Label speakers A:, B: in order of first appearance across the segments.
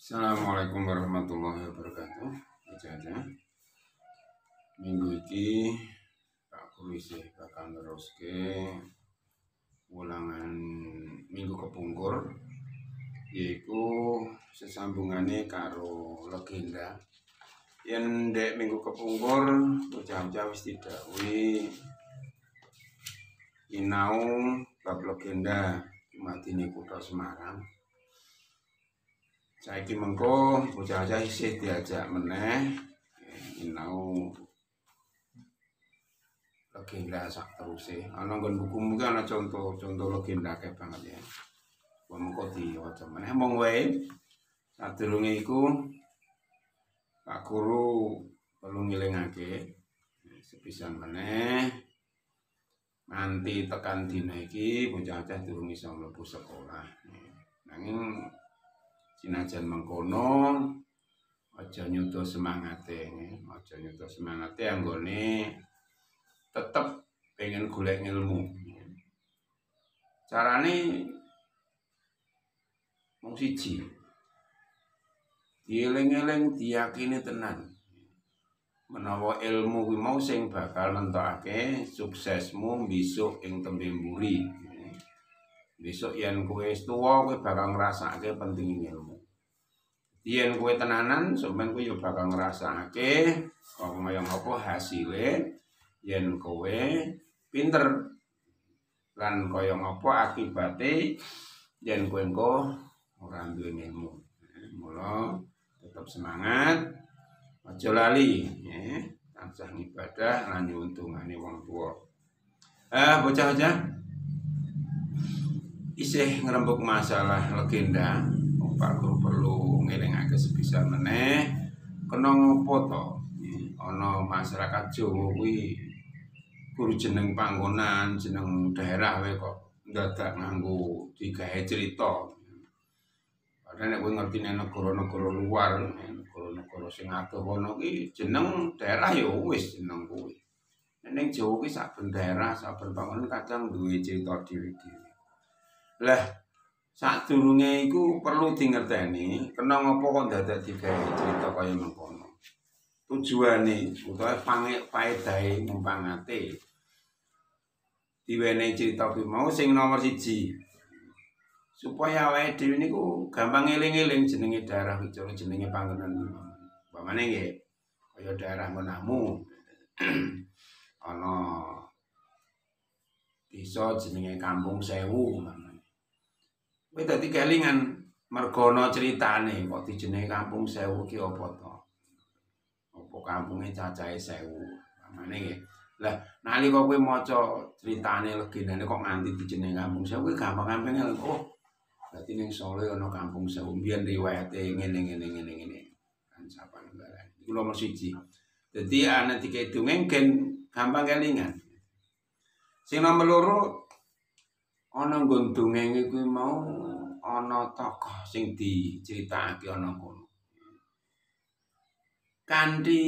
A: Assalamualaikum warahmatullahi wabarakatuh. Aja minggu iki Pak Guru isih bakal neruske ulangan minggu kepungkur, yaiku sesambungane karo legenda. Yen dek minggu kepungkur bocah-bocah wis didhawuhi sinau bab legenda madine kutha Semarang. Saiki mengko bocah-bocah isih diajak meneh sinau legenda sak teruse. Ana nggon bukumu ki ana contoh legenda akeh banget ya. Mengko diwaca meneh mong wae. Sadurunge iku Pak Guru perlu ngilingake sepisan meneh nganti tekan dina iki bocah-bocah durung iso mlebu sekolah. Nanging sinajan mengkono aja nyuda semangate, anggone tetep pengen golek ilmu. Carane mung siji, dieling-eling diyakini tenan menawa ilmu kuwi mau sing bakal nentokake suksesmu besok ing tembe mburi. Besok yen kowe wis tuwa kowe bakal ngrasakake penting ilmu. Yen kowe tenanan sampeyan kowe yo bakal ngrasakake kaya apa hasile yen kowe pinter lan kaya apa akibate yen kowe engko ora duwe ilmu. Mula tetap semangat, aja lali ya, tansah ibadah lan untungane wong tuwa. Bocah-bocah isih ngrembug masalah legenda, Pak Guru perlu ngelingake sebisa meneh kena ngopo to. Ana masyarakat Jawa kuwi guru jeneng panggonan, jeneng daerah wae kok ndadak nganggo digawe crita. Padahal nek kowe ngertine negara-negara luar, negara-negara sing adoh kono ki jeneng daerah ya wis jeneng kuwi. Ning Jawa ki saben daerah, saben panggonan kadang duwe crita dhewe-dhewe. Lah sadurunge iku perlu dingerteni kena ngopo kok dadak digawe crita kaya mengkono. Tujuane utawa paedahe mumpangate diwenehi crita kuwi mau sing nomor siji supaya awake dhewe niku gampang eling-eling jenenge daerah iki, jenenge panggonan iki. Pamane nggih kaya daerah Menamu ana desa jenenge Kampung Sewu. Kowe dadi kelingan mergo ana critane kok dijenengi Kampung Sewu ki apa to? Apa kampunge cacahe 1000. Pamane nggih. Lah nalika kowe maca critane legendane kok nganti dijenengi Kampung Sewu kuwi gampang-gampang oh. Dadi ning Solo ana Kampung Sewu mbiyen riwayate ngene. Kan sapan barang. Iku nomor 1. Dadi ana dikek dongeng gen gampang kelingan. Sing nomor 2 ana nggon dongeng kuwi mau ana tokoh sing diceritakake ana kono. Kanthi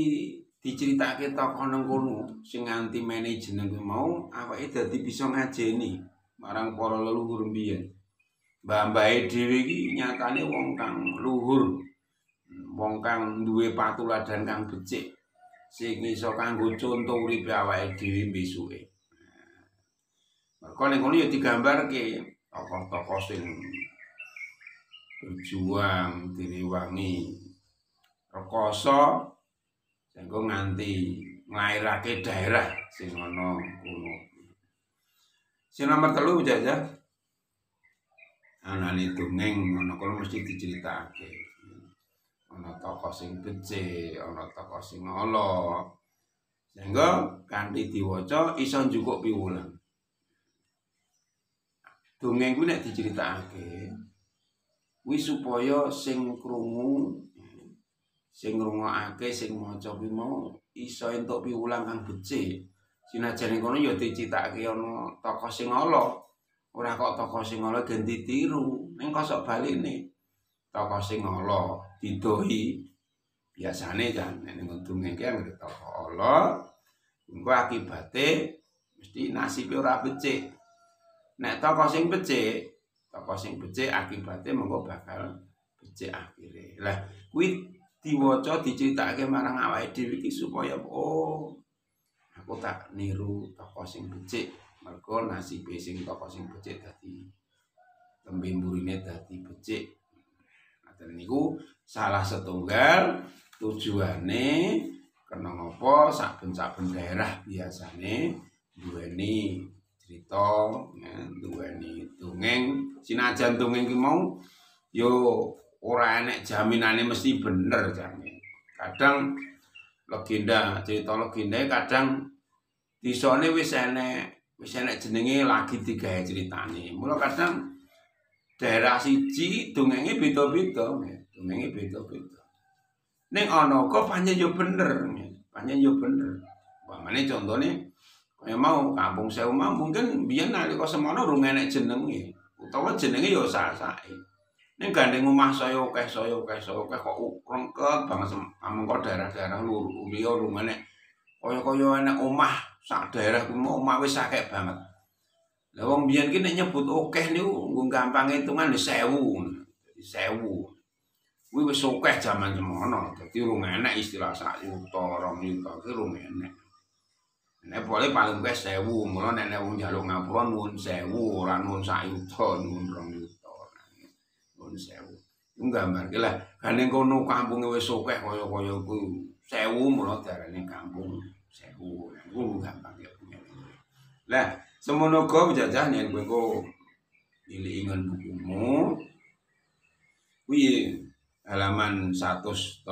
A: diceritakake tokoh nang kono sing nganti menehi jeneng kuwi mau awake dadi bisa ngajeni marang para leluhur mbiyen. Mbah-mbahe dhewe iki nyatane wong kang luhur, wong kang duwe patuladan kang becik sing iso kanggo conto uripe awake dhewe besuke. Mergo ning kono ya digambarke tokoh-tokoh sing berjuang direwangi rekoso sehingga nganti nglairake daerah sing ana kono. Sing nomor 3 jajah anane dongeng ana kono mesti diceritakake. Ana tokoh sing becik, ana tokoh sing ala. Sehingga kanthi diwaca iso njukuk piwulang. Dongeng kuwi nek diceritakake kuwi supaya sing krungu, sing ngrungokake, sing maca kuwi mau iso entuk piwulang kang becik. Sinajan kono ya diceritakake ana tokoh sing ala. Ora kok tokoh sing ala gen ditiru, ning kosok baline. Tokoh sing ala didohi biasane kan nek ning dongeng ki anggere tokoh ala, engko akibate mesti nasibe ora becik. Nek tokoh sing becik akibate mengko bakal becik akhire. Lah kuwi diwaca dicritakake marang awake dhewe iki supaya aku tak niru tokoh sing becik. Mergo nasibe sing tokoh sing becik dadi tembe mburine dadi becik. Ngaten niku salah setunggal tujuane kena ngapa saben-saben daerah biasane duweni crita, duweni dongeng. Sinajan dongeng ki mau yo ora enek jaminane mesti bener jane. Kadang legenda, cerita legenda kadang disone wis enek jenenge lagi digawe critane. Mula kadang daerah siji dongenge beda-beda, dongenge beda-beda. Ning ana kok pancen yo bener, pancen yo bener. Umpamane contone kaya mau Kampung Sewu mau mungkin biyen nalika semono rung enek jenenge, utawa jenenge yo sak-sake. Ning gandeng omah saya akeh kok rengket banget amengko daerah-daerah liya rung enek kaya enek omah sak daerah ku omah wis akeh banget. Lah wong biyen ki nek nyebut akeh niku nggo gampang hitungan 1000. 1000. Kuwi wis akeh jaman semono. Dadi rung enek istilah sak yuta, rong yuta ki rung enek. Nek boleh paling wis 1000, mula nek wong njaluk ngapura nuwun 1000, ora nuwun sak yuta, nuwun 2 yuta. Nuwun 1000. Ku gambarke lah, gandeng kono kampunge wis akeh kaya kuwi 1000 mula diarani kampung 1000. Ku gampang ya. Lah, semono go penjajah yen kowe engko nilai bukumu. Kuwi halaman 133.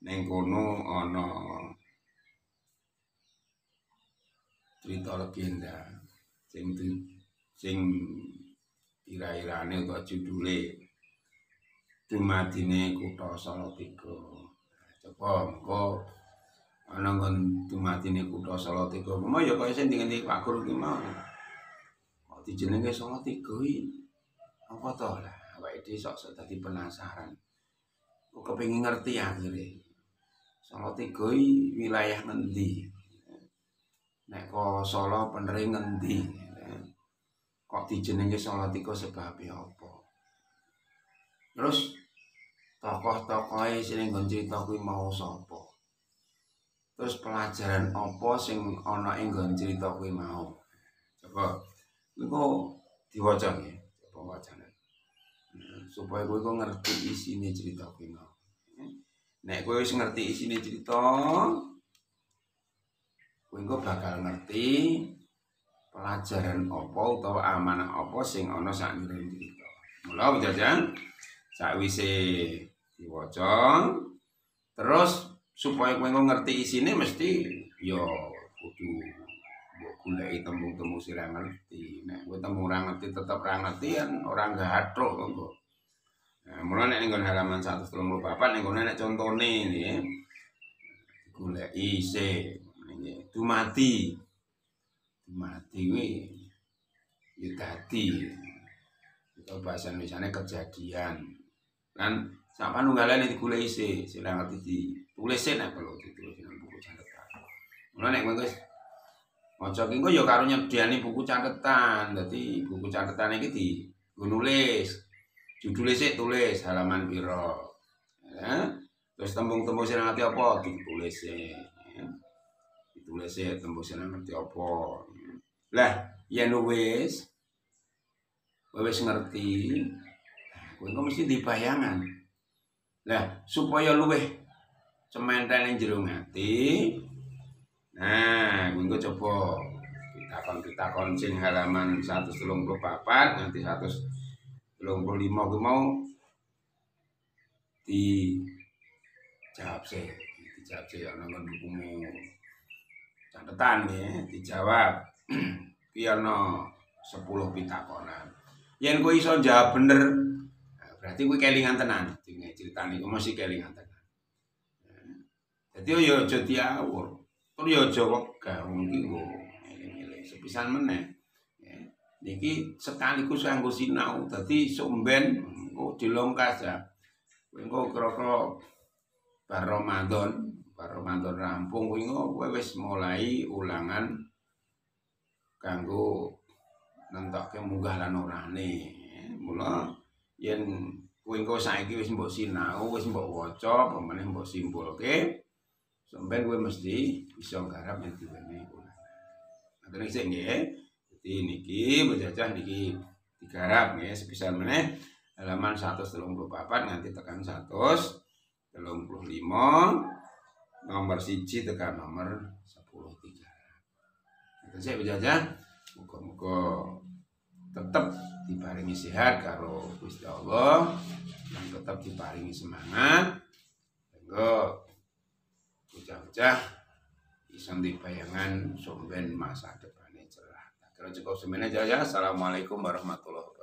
A: Ning kono ana cerita legenda sing ira-irane utawa judule dumadine kutha Salatiga. Coba engko ana nggon dumadine kutha Salatiga. Mau ya kaya sing ngendi Pak Guru ki mau. Kok dijenenge Salatiga iki apa to lah awake dhewe sok dadi penasaran. Kok kepengin ngerti akhire. Salatiga iki wilayah ngendi? Nek kok Solo penering ngendi? Kok dijenenge Salatiga sebabe apa? Terus tokoh-tokohe sing nggon crita kuwi mau sapa? Terus pelajaran apa sing ana ing nggon crita kuwi mau? Coba iku diwaca nggih, coba wacane. Supaya kowe kok ngerti isine crita kuwi mau. Nek kowe wis ngerti isine crita, kowe kok bakal ngerti pelajaran apa utawa amanah apa sing ana sakjroning crita. Mula penjajah sakwise diwaca terus supaya kowe ngerti isine mesti ya kudu mbok goleki tembung-tembung sing ora ngerti. Nek kowe tembung ora ngerti tetep ora ngerti kan ora gathuk kok. Nah, mula nek ning halaman 134 ning kono nek contone nggih. Goleki isih dumadi. Dumadi kuwi ya dadi. Itu bahasa Indonesiane kejadian. Kan sak panunggalane digoleki isih, sing ora ngerti ditulis nek perlu ditulis nang buku catetan. Mula nek kowe wis maca ki engko ya karo nyediani buku catetan. Dadi buku catetan iki nulis. Judule sik tulis halaman pira. Ya. Terus tembung-tembung sing ngerti apa ditulis sik. Ditulis sik tembung sing ngerti apa. Lah, yen wis ngerti, kowe kok mesti dibayangan. Lah, supaya luwih cementel ning jero ati. Nah, kowe coba pitakon sing halaman 134 nganti 135 ku mau dijawab sih ana nang bukumu catetan ya, dijawab. Ki ana 10 pitakonan. Yen kowe iso jawab bener, berarti kowe kelingan tenan. Critane iku mesti kelingan tenan. Dadi yo aja diawur. Tur yo aja wegah wong iki eling-eling sepisan meneh. Niki sekaligus kanggo sinau. Dadi somben engko dilongkas ya. Kowe engko kira-kira bar Ramadan rampung kuwi kowe wis mulai ulangan kanggo nentokke munggah lan orane. Mula yen kowe engko saiki wis mbok sinau, wis mbok waca, pemene mbok simpulke, sampeyan kowe mesti bisa nggarap yen diwenehi ulangan. Ngoten sik nggih. Dadi niki bocah niki digarap nggih sepisan meneh halaman 134 nganti tekan 135 nomor 1 tekan nomor 10 digarap. Ngoten sik bocah. Muga-muga tetep diparingi sehat karo Gusti Allah, dan tetap diparingi semangat, sehingga bocah-bocah bisa dibayangan sumben masa depannya cerah. Kira cukup semene aja. Assalamualaikum warahmatullahi wabarakatuh.